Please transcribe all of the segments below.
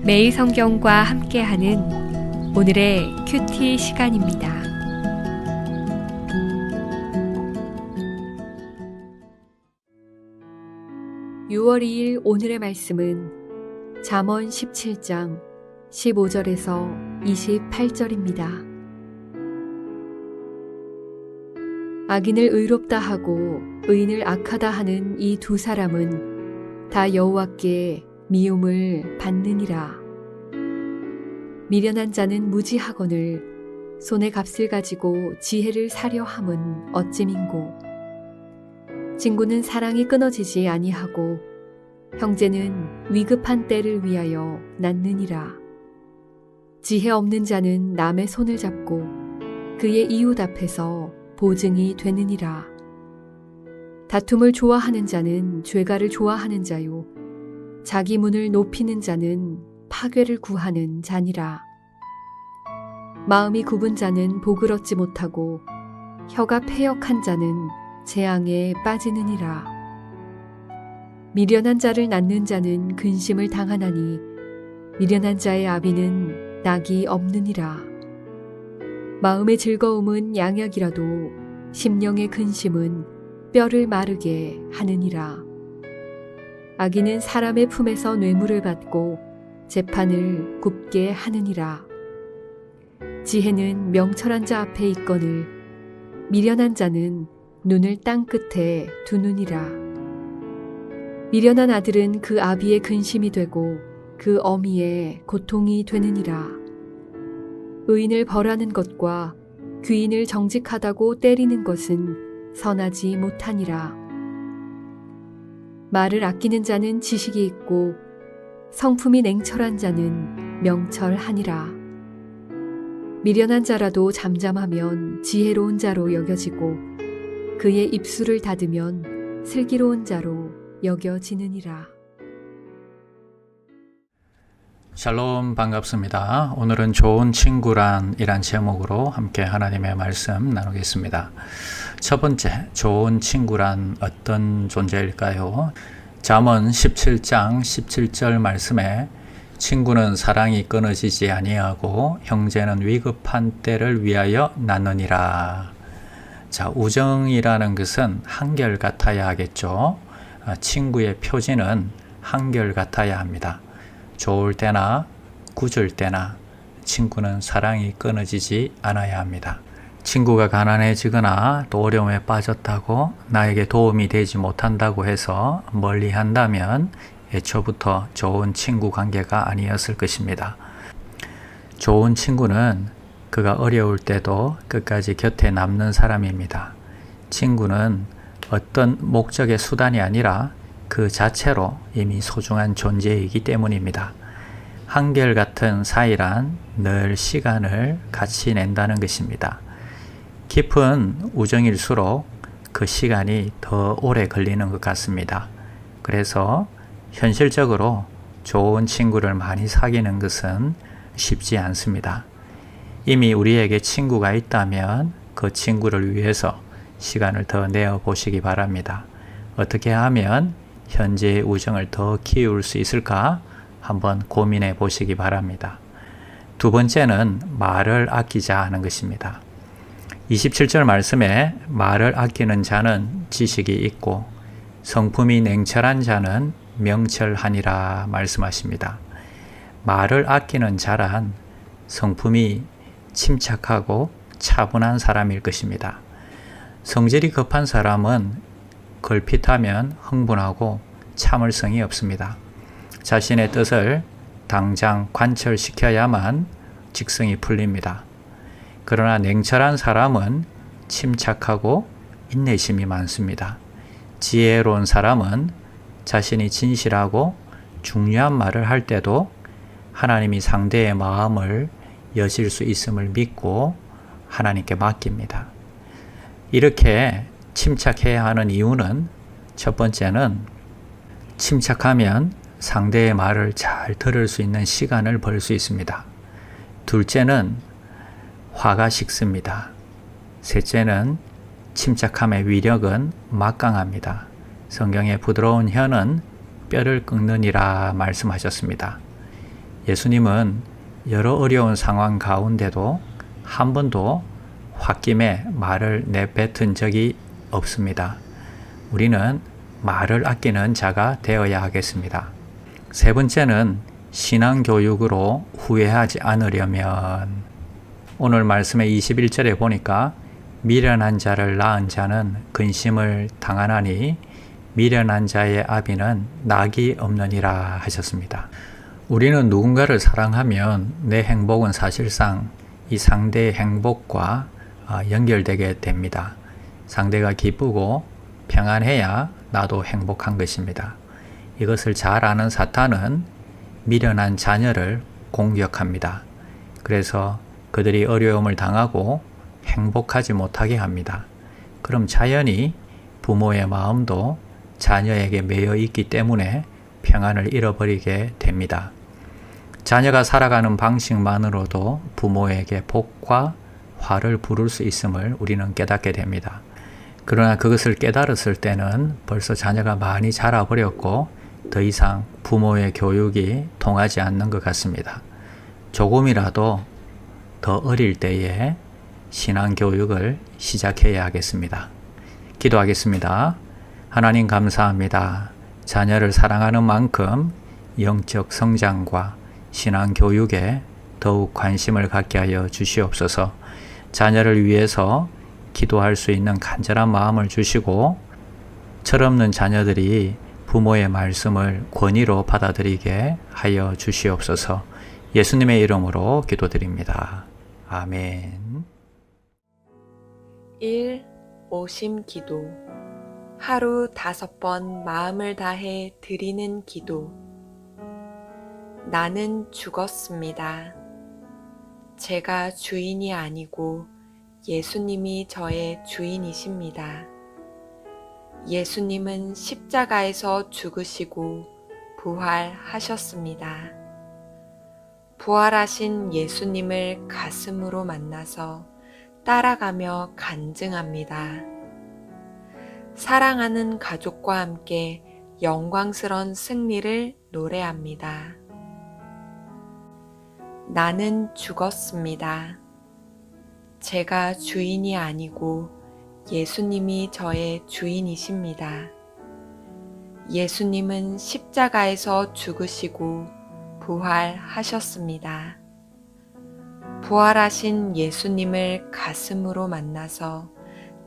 매일 성경과 함께하는 오늘의 큐티 시간입니다. (6월 2일) 오늘의 말씀은 잠언 17장 15절에서 28절입니다. 악인을 의롭다 하고 의인을 악하다 하는 이 두 사람은 다 여호와께 미움을 받느니라. 미련한 자는 무지하거늘 손에 값을 가지고 지혜를 사려 함은 어찌민고. 친구는 사랑이 끊어지지 아니하고 형제는 위급한 때를 위하여 낳느니라. 지혜 없는 자는 남의 손을 잡고 그의 이웃 앞에서 보증이 되느니라. 다툼을 좋아하는 자는 죄가를 좋아하는 자요 자기 문을 높이는 자는 파괴를 구하는 자니라. 마음이 굽은 자는 복을 얻지 못하고 혀가 패역한 자는 재앙에 빠지느니라. 미련한 자를 낳는 자는 근심을 당하나니 미련한 자의 아비는 낙이 없느니라. 마음의 즐거움은 양약이라도 심령의 근심은 뼈를 마르게 하느니라. 악인은 사람의 품에서 뇌물을 받고 재판을 굽게 하느니라. 지혜는 명철한 자 앞에 있거늘 미련한 자는 눈을 땅 끝에 두느니라. 미련한 아들은 그 아비의 근심이 되고 그 어미의 고통이 되느니라. 의인을 벌하는 것과 귀인을 정직하다고 때리는 것은 선하지 못하니라. 말을 아끼는 자는 지식이 있고 성품이 냉철한 자는 명철하니라. 미련한 자라도 잠잠하면 지혜로운 자로 여겨지고 그의 입술을 닫으면 슬기로운 자로 여겨지느니라. 샬롬, 반갑습니다. 오늘은 좋은 친구란이란 제목으로 함께 하나님의 말씀 나누겠습니다. 첫 번째, 좋은 친구란 어떤 존재일까요? 잠언 17장 17절 말씀에 친구는 사랑이 끊어지지 아니하고 형제는 위급한 때를 위하여 낳느니라. 자, 우정이라는 것은 한결같아야 하겠죠. 친구의 표지는 한결같아야 합니다. 좋을 때나 굳을 때나 친구는 사랑이 끊어지지 않아야 합니다. 친구가 가난해지거나 또 어려움에 빠졌다고 나에게 도움이 되지 못한다고 해서 멀리 한다면 애초부터 좋은 친구 관계가 아니었을 것입니다. 좋은 친구는 그가 어려울 때도 끝까지 곁에 남는 사람입니다. 친구는 어떤 목적의 수단이 아니라 그 자체로 이미 소중한 존재이기 때문입니다. 한결같은 사이란 늘 시간을 같이 낸다는 것입니다. 깊은 우정일수록 그 시간이 더 오래 걸리는 것 같습니다. 그래서 현실적으로 좋은 친구를 많이 사귀는 것은 쉽지 않습니다. 이미 우리에게 친구가 있다면 그 친구를 위해서 시간을 더 내어 보시기 바랍니다. 어떻게 하면 현재의 우정을 더 키울 수 있을까 한번 고민해 보시기 바랍니다. 두 번째는 말을 아끼자 하는 것입니다. 27절 말씀에 말을 아끼는 자는 지식이 있고 성품이 냉철한 자는 명철하니라 말씀하십니다. 말을 아끼는 자란 성품이 침착하고 차분한 사람일 것입니다. 성질이 급한 사람은 걸핏하면 흥분하고 참을성이 없습니다. 자신의 뜻을 당장 관철시켜야만 직성이 풀립니다. 그러나 냉철한 사람은 침착하고 인내심이 많습니다. 지혜로운 사람은 자신이 진실하고 중요한 말을 할 때도 하나님이 상대의 마음을 여실 수 있음을 믿고 하나님께 맡깁니다. 이렇게 침착해야 하는 이유는 첫 번째는 침착하면 상대의 말을 잘 들을 수 있는 시간을 벌 수 있습니다. 둘째는 화가 식습니다. 셋째는 침착함의 위력은 막강합니다. 성경의 부드러운 혀는 뼈를 꺾느니라 말씀하셨습니다. 예수님은 여러 어려운 상황 가운데도 한 번도 홧김에 말을 내뱉은 적이 없습니다. 우리는 말을 아끼는 자가 되어야 하겠습니다. 세 번째는 신앙교육으로 후회하지 않으려면, 오늘 말씀의 21절에 보니까 미련한 자를 낳은 자는 근심을 당하나니 미련한 자의 아비는 낙이 없느니라 하셨습니다. 우리는 누군가를 사랑하면 내 행복은 사실상 이 상대의 행복과 연결되게 됩니다. 상대가 기쁘고 평안해야 나도 행복한 것입니다. 이것을 잘 아는 사탄은 미련한 자녀를 공격합니다. 그래서 그들이 어려움을 당하고 행복하지 못하게 합니다. 그럼 자연히 부모의 마음도 자녀에게 매여 있기 때문에 평안을 잃어버리게 됩니다. 자녀가 살아가는 방식만으로도 부모에게 복과 화를 부를 수 있음을 우리는 깨닫게 됩니다. 그러나 그것을 깨달았을 때는 벌써 자녀가 많이 자라버렸고 더 이상 부모의 교육이 통하지 않는 것 같습니다. 조금이라도 더 어릴 때에 신앙교육을 시작해야 하겠습니다. 기도하겠습니다. 하나님 감사합니다. 자녀를 사랑하는 만큼 영적 성장과 신앙교육에 더욱 관심을 갖게 하여 주시옵소서. 자녀를 위해서 기도할 수 있는 간절한 마음을 주시고 철없는 자녀들이 부모의 말씀을 권위로 받아들이게 하여 주시옵소서. 예수님의 이름으로 기도드립니다. 아멘. 1. 오심 기도. 하루 5번 마음을 다해 드리는 기도. 나는 죽었습니다. 제가 주인이 아니고 예수님이 저의 주인이십니다. 예수님은 십자가에서 죽으시고 부활하셨습니다. 부활하신 예수님을 가슴으로 만나서 따라가며 간증합니다. 사랑하는 가족과 함께 영광스런 승리를 노래합니다. 나는 죽었습니다. 제가 주인이 아니고 예수님이 저의 주인이십니다. 예수님은 십자가에서 죽으시고 부활하셨습니다. 부활하신 예수님을 가슴으로 만나서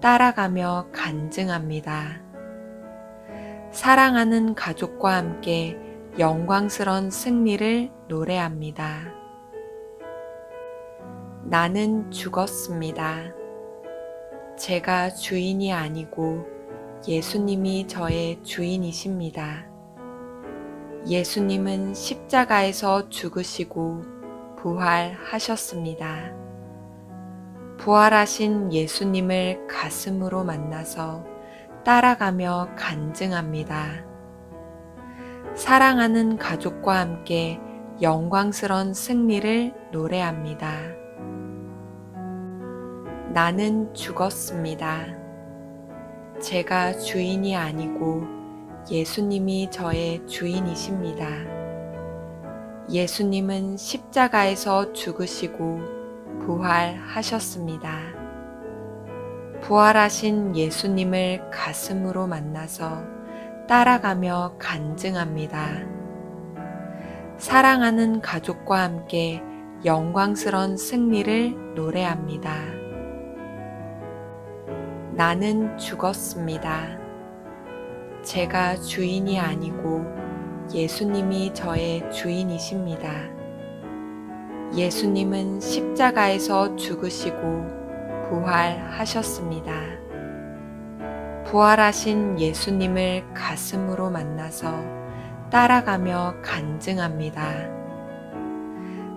따라가며 간증합니다. 사랑하는 가족과 함께 영광스런 승리를 노래합니다. 나는 죽었습니다. 제가 주인이 아니고 예수님이 저의 주인이십니다. 예수님은 십자가에서 죽으시고 부활하셨습니다. 부활하신 예수님을 가슴으로 만나서 따라가며 간증합니다. 사랑하는 가족과 함께 영광스런 승리를 노래합니다. 나는 죽었습니다. 제가 주인이 아니고 예수님이 저의 주인이십니다. 예수님은 십자가에서 죽으시고 부활하셨습니다. 부활하신 예수님을 가슴으로 만나서 따라가며 간증합니다. 사랑하는 가족과 함께 영광스런 승리를 노래합니다. 나는 죽었습니다. 제가 주인이 아니고 예수님이 저의 주인이십니다. 예수님은 십자가에서 죽으시고 부활하셨습니다. 부활하신 예수님을 가슴으로 만나서 따라가며 간증합니다.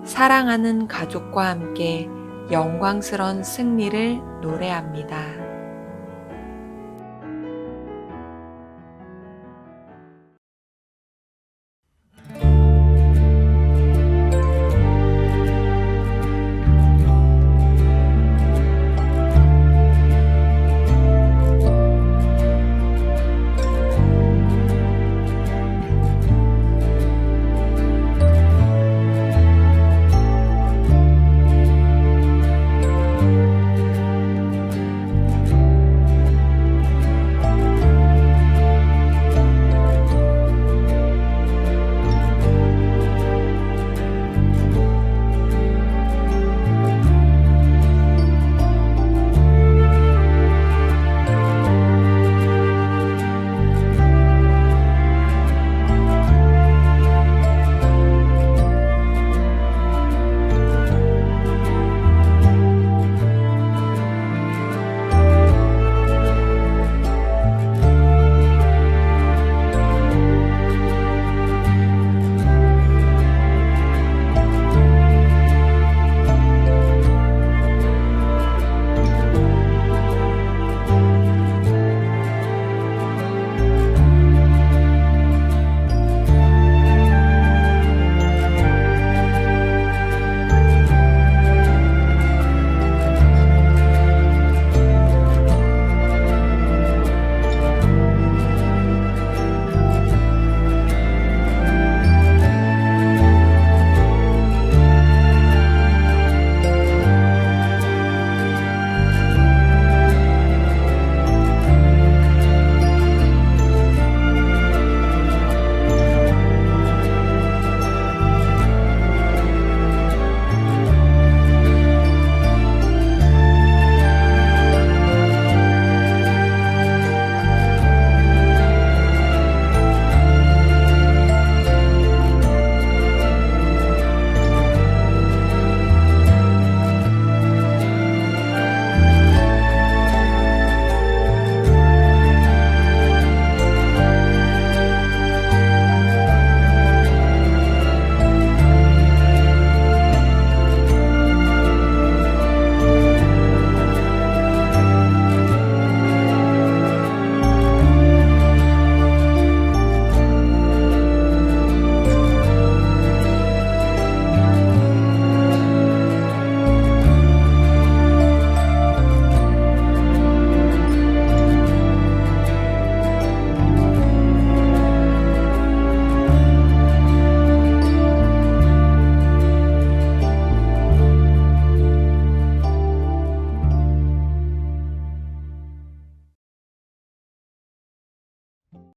사랑하는 가족과 함께 영광스런 승리를 노래합니다.